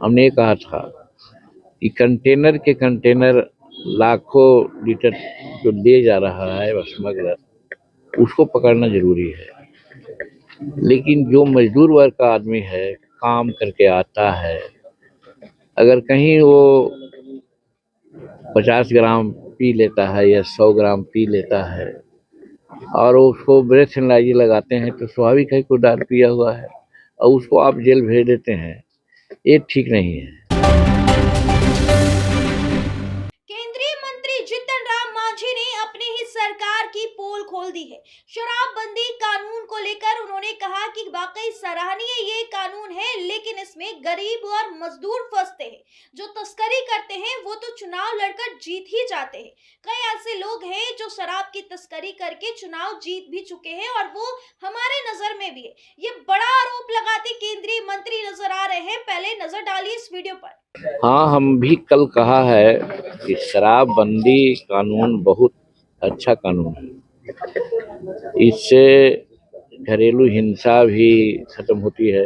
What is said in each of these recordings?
हमने ये कहा था कि कंटेनर के कंटेनर लाखों लीटर जो ले जा रहा है स्मगलर, उसको पकड़ना जरूरी है। लेकिन जो मजदूर वर्ग का आदमी है, काम करके आता है, अगर कहीं वो 50 ग्राम पी लेता है या 100 ग्राम पी लेता है और उसको ब्रेथ एनालाइजर लगाते हैं, तो स्वाभाविक है कोई दारू पिया हुआ है और उसको आप जेल भेज देते हैं। ये ठीक नहीं है। केंद्रीय मंत्री जीतन राम मांझी ने अपनी ही सरकार की पोल खोल दी है। शराबबंदी कानून को लेकर उन्होंने कहा कि वाकई सराहनीय ये कानून है, लेकिन इसमें गरीब और मजदूर फंसते हैं। जो तस्करी करते हैं वो तो चुनाव लड़कर जीत ही जाते हैं। कई ऐसे लोग हैं जो शराब की तस्करी करके चुनाव जीत भी चुके हैं और वो हमारे नजर में भी है। ये बड़ा आरोप लगाते केंद्रीय मंत्री नजर आ रहे हैं। पहले नजर डालिए इस वीडियो पर। हाँ, हम भी कल कहा है कि शराबबंदी कानून बहुत अच्छा कानून है। इससे घरेलू हिंसा भी खत्म होती है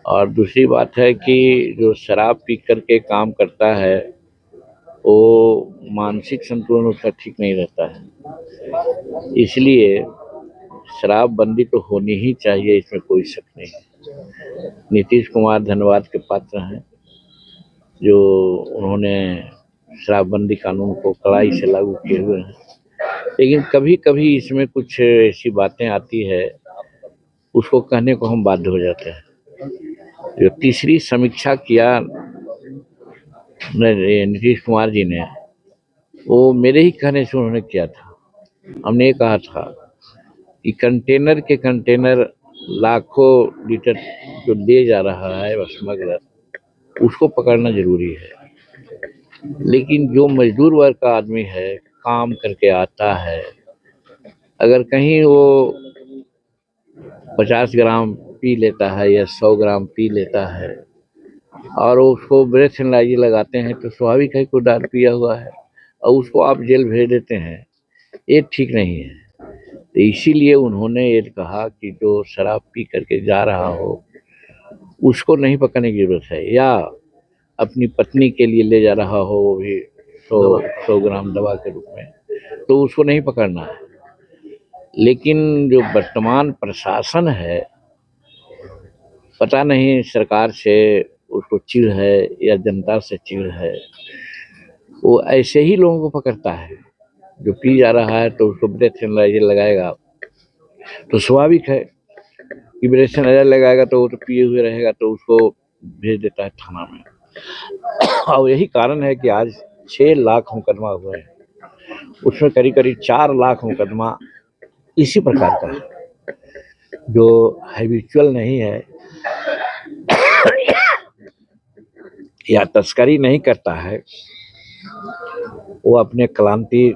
और दूसरी बात है कि जो शराब पी करके काम करता है वो मानसिक संतुलन उसका ठीक नहीं रहता है। इसलिए शराबबंदी तो होनी ही चाहिए, इसमें कोई शक नहीं है। नीतीश कुमार धन्यवाद के पात्र हैं जो उन्होंने शराबबंदी कानून को कड़ाई से लागू किए हुए हैं। लेकिन कभी कभी इसमें कुछ ऐसी बातें आती है, उसको कहने को हम बाध्य हो जाते हैं। जो तीसरी समीक्षा किया नीतीश कुमार जी ने, वो मेरे ही कहने से उन्होंने किया था। हमने ये कहा था कि कंटेनर के कंटेनर लाखों लीटर जो ले जा रहा है स्मगलर, उसको पकड़ना जरूरी है। लेकिन जो मजदूर वर्ग का आदमी है, काम करके आता है, अगर कहीं वो 50 ग्राम पी लेता है या 100 ग्राम पी लेता है और उसको ब्रेथ एनालाइजर लगाते हैं, तो स्वाभाविक है कोई दारू पिया हुआ है और उसको आप जेल भेज देते हैं। ये ठीक नहीं है। तो इसीलिए उन्होंने ये कहा कि जो शराब पी करके जा रहा हो उसको नहीं पकड़ने की जरूरत है, या अपनी पत्नी के लिए ले जा रहा हो वो भी 100 ग्राम दवा के रूप में, तो उसको नहीं पकड़ना है। लेकिन जो वर्तमान प्रशासन है, पता नहीं सरकार से उसको चिढ़ है या जनता से चिढ़ है, वो ऐसे ही लोगों को पकड़ता है। जो पी जा रहा है तो उसको ब्रेथ एनालाइजर लगाएगा, तो स्वाभाविक है कि ब्रेथ एनालाइजर लगाएगा तो वो तो पिए हुए रहेगा, तो उसको भेज देता है थाना में। और यही कारण है कि आज 6 लाख मुकदमा हुए हैं, उसमें करीब करीब 4 लाख मुकदमा इसी प्रकार का है। जो हैबिचुअल नहीं है या तस्करी नहीं करता है, वो अपने क्लांति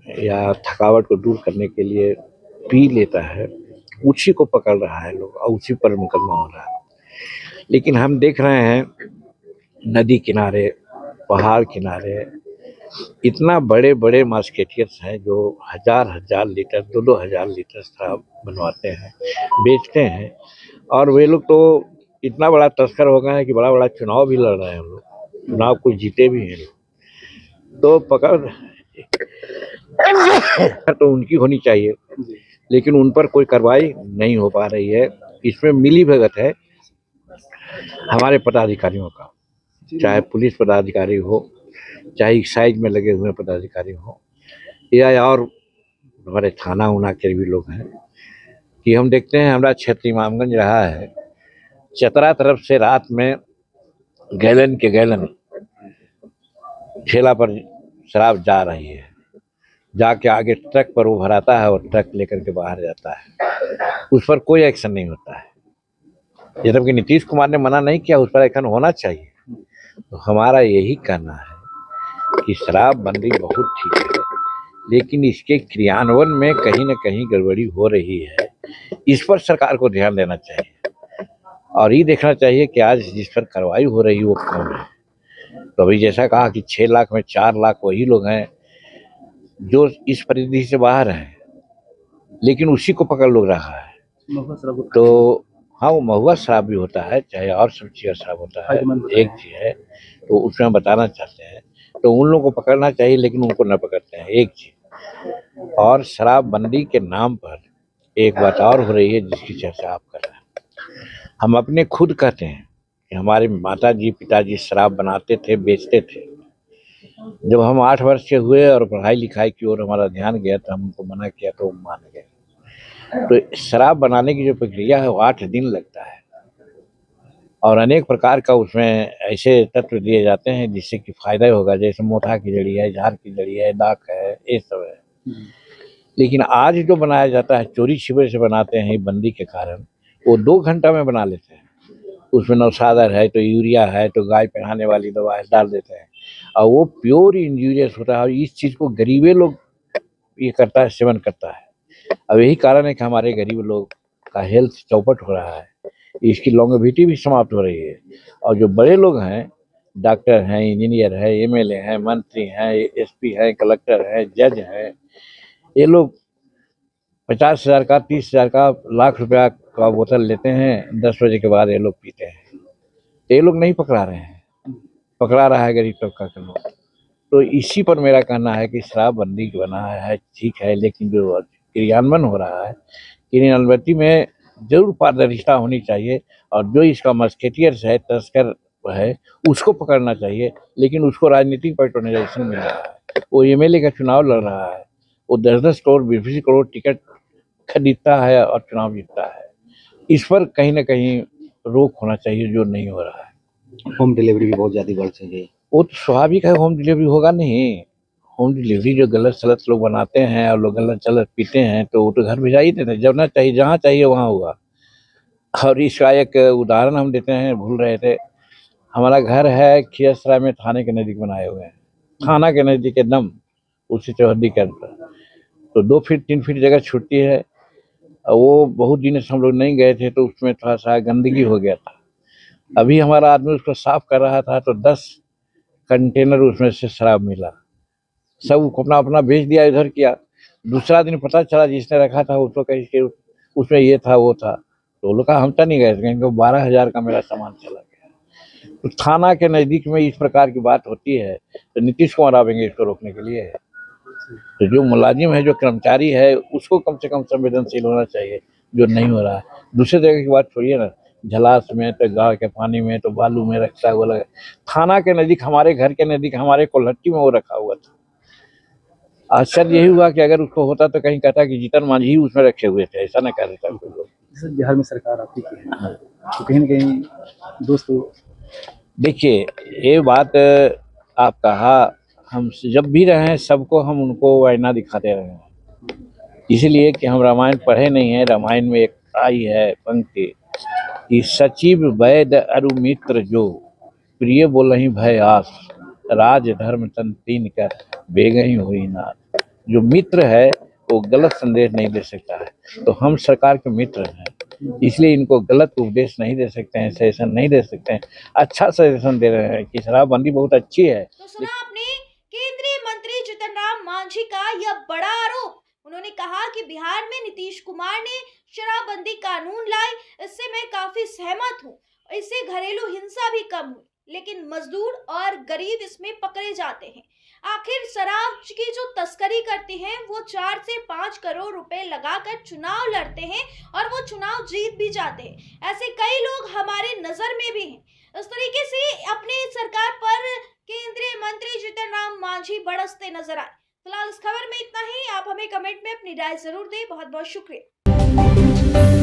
या थकावट को दूर करने के लिए पी लेता है, उसी को पकड़ रहा है लोग और उसी पर मुकदमा हो रहा है। लेकिन हम देख रहे हैं नदी किनारे, पहाड़ किनारे इतना बड़े बड़े मार्केटियर्स हैं जो हजार लीटर, 2-2 हजार लीटर शराब बनवाते हैं, बेचते हैं। और वे लोग तो इतना बड़ा तस्कर हो गए हैं कि बड़ा बड़ा चुनाव भी लड़ रहे हैं। हम लोग चुनाव कुछ जीते भी हैं लोग, तो पकड़ तो उनकी होनी चाहिए, लेकिन उन पर कोई कार्रवाई नहीं हो पा रही है। इसमें मिली भगत है हमारे पदाधिकारियों का, चाहे पुलिस पदाधिकारी हो, चाहे एक्साइज में लगे हुए पदाधिकारी हो, या और हमारे थाना उना के भी लोग हैं। कि हम देखते हैं हमारा क्षेत्र इमामगंज रहा है, चतरा तरफ से रात में गैलन के गैलन ठेला पर शराब जा रही है, जाके आगे ट्रक पर वो भराता है और ट्रक लेकर के बाहर जाता है। उस पर कोई एक्शन नहीं होता है, जबकि नीतीश कुमार ने मना नहीं किया, उस पर एक्शन होना चाहिए। तो हमारा यही कहना है कि शराबबंदी बहुत ठीक है, लेकिन इसके क्रियान्वयन में कहीं न कहीं गड़बड़ी हो रही है। इस पर सरकार को ध्यान देना चाहिए और ये देखना चाहिए कि आज जिस पर कार्रवाई हो रही है वो कौन है। तो अभी जैसा कहा कि 6 लाख में 4 लाख वही लोग हैं जो इस परिधि से बाहर हैं, लेकिन उसी को पकड़ लोग रहा है। तो हाँ, वो महुआ शराब भी होता है, चाहे और सब चीज़ का शराब होता है, एक चीज़ है, तो उसमें हम बताना चाहते हैं, तो उन लोगों को पकड़ना चाहिए लेकिन उनको न पकड़ते हैं, एक चीज़। और शराबबंदी के नाम पर एक बात और हो रही है जिसकी चर्चा आप कर रहे हैं। हम अपने खुद कहते हैं कि हमारे माताजी, पिताजी शराब बनाते थे, बेचते थे। जब हम 8 वर्ष के हुए और पढ़ाई-लिखाई की ओर हमारा ध्यान गया तो हम उनको मना किया तो वो मान गए। तो शराब बनाने की जो प्रक्रिया है वो 8 दिन लगता है और अनेक प्रकार का उसमें ऐसे तत्व दिए जाते हैं जिससे कि फ़ायदा होगा, जैसे मोथा की जड़ी है, झार की जड़ी है, दाख है, ये सब है। लेकिन आज जो बनाया जाता है चोरी-छिपे से बनाते हैं बंदी के कारण, वो 2 घंटा में बना लेते हैं। उसमें नौशादर है, तो यूरिया है, तो गाय पहनाने वाली दवा है, डाल देते हैं और वो प्योर इंजीनियर्स होता है और इस चीज़ को गरीबे लोग ये करता है, सेवन करता है। अब यही कारण है कि हमारे गरीब लोग का हेल्थ चौपट हो रहा है, इसकी लॉन्गेविटी भी समाप्त हो रही है और जो बड़े लोग हैं, डॉक्टर हैं, इंजीनियर हैं, एमएलए हैं, मंत्री हैं, एसपी हैं, कलेक्टर हैं, जज हैं, ये लोग 50,000 का, 30,000 का, लाख रुपया का बोतल लेते हैं, 10 बजे के बाद ये लोग पीते हैं। ये लोग नहीं पकड़ा रहे हैं, पकड़ा रहा है गरीब तबका के लोग। तो इसी पर मेरा कहना है कि शराबबंदी बना है ठीक है, लेकिन जो क्रियान्वयन हो रहा है, क्रियान्वयन में जरूर पारदर्शिता होनी चाहिए और जो इसका मस्केटियर्स है, तस्कर है, उसको पकड़ना चाहिए, लेकिन उसको राजनीतिक पैट्रोनाइजेशन मिल रहा है। वो एमएलए का चुनाव लड़ रहा है, वो 10-10 करोड़, 20-20 करोड़ टिकट खरीदता है और चुनाव जीतता है। इस पर कहीं न कहीं रोक होना चाहिए, जो नहीं हो रहा है। होम डिलीवरी भी बहुत ज़्यादा बढ़ चुकी है। वो तो स्वाभाविक है, होम डिलीवरी होगा नहीं। होम डिलीवरी जो गलत-सलत लोग बनाते हैं और लोग गलत-सलत पीते हैं, तो वो तो घर भिजा ही देते हैं, जब ना चाहिए जहाँ चाहिए वहाँ होगा। और इसका एक उदाहरण हम देते हैं, भूल रहे थे, हमारा घर है खियसराय में, थाने के नज़दीक बनाए हुए हैं। थाना के नज़दीक एकदम उसी चौहद्दी के अंदर। तो 2 फीट 3 फीट जगह छुट्टी है और वो बहुत दिनों से हम लोग नहीं गए थे तो उसमें थोड़ा-सा गंदगी हो गया था। अभी हमारा आदमी उसको साफ कर रहा था तो 10 कंटेनर उसमें से शराब मिला। सब अपना-अपना बेच दिया, इधर किया। दूसरा दिन पता चला जिसने रखा था उसको कहीं के उसमें ये था, वो था। तो वो लोग कहा हम तो नहीं गए थे, कहेंगे 12,000 का मेरा सामान चला गया। तो थाना के नज़दीक में इस प्रकार की बात होती है, तो नीतीश कुमार आवेंगे इसको रोकने के लिए। तो जो मुलाजिम है, जो कर्मचारी है, उसको कम से कम संवेदनशील होना चाहिए, जो नहीं हो रहा है। दूसरे जगह की बात छोड़िए ना, झलास में, तो गाँव के पानी में, तो बालू में रखता हुआ लगा। थाना के नज़दीक, हमारे घर के नज़दीक, हमारे कोल्हट्टी में वो रखा हुआ था। आश्चर्य यही हुआ कि अगर उसको होता तो कहीं कहता कि जीतन मांझी ही उसमें रखे हुए थे, ऐसा ना कह देता कोई लोग। जैसे बिहार में सरकार आपकी की है, तो कहीं न कहीं दोस्तों देखिए, ये बात आप कहा, हम जब भी रहे हैं सबको हम उनको आईना दिखाते रहे हैं, इसलिए कि हम रामायण पढ़े नहीं हैं। रामायण में एक आई है पंक्ति कि सचिव वैद्य अरु मित्र जो, प्रिय बोलहि भय आस, राज धर्म तन तीन कर बेगहि होई नाथ। जो मित्र है वो गलत संदेश नहीं दे सकता है, तो हम सरकार के मित्र हैं, इसलिए इनको गलत उपदेश नहीं दे सकते हैं, सजेशन नहीं दे सकते हैं। अच्छा सजेशन दे रहे हैं कि शराबबंदी बहुत अच्छी है। तो सुना आपने केंद्रीय मंत्री जीतन राम मांझी का यह बड़ा आरोप। उन्होंने कहा कि बिहार में नीतीश कुमार ने शराबबंदी कानून लाए, इससे मैं काफी सहमत हूँ। इससे घरेलू हिंसा भी कम हुई, लेकिन मजदूर और गरीब इसमें पकड़े जाते हैं। आखिर शराब की जो तस्करी करते हैं वो 4 से 5 करोड़ रुपए लगाकर चुनाव लड़ते हैं और वो चुनाव जीत भी जाते हैं। ऐसे कई लोग हमारे नजर में भी हैं। इस तरीके से अपनी सरकार पर केंद्रीय मंत्री जीतन राम मांझी बरसते नजर आए। फिलहाल इस खबर में इतना ही। आप हमें कमेंट में अपनी राय जरूर दें। बहुत बहुत शुक्रिया।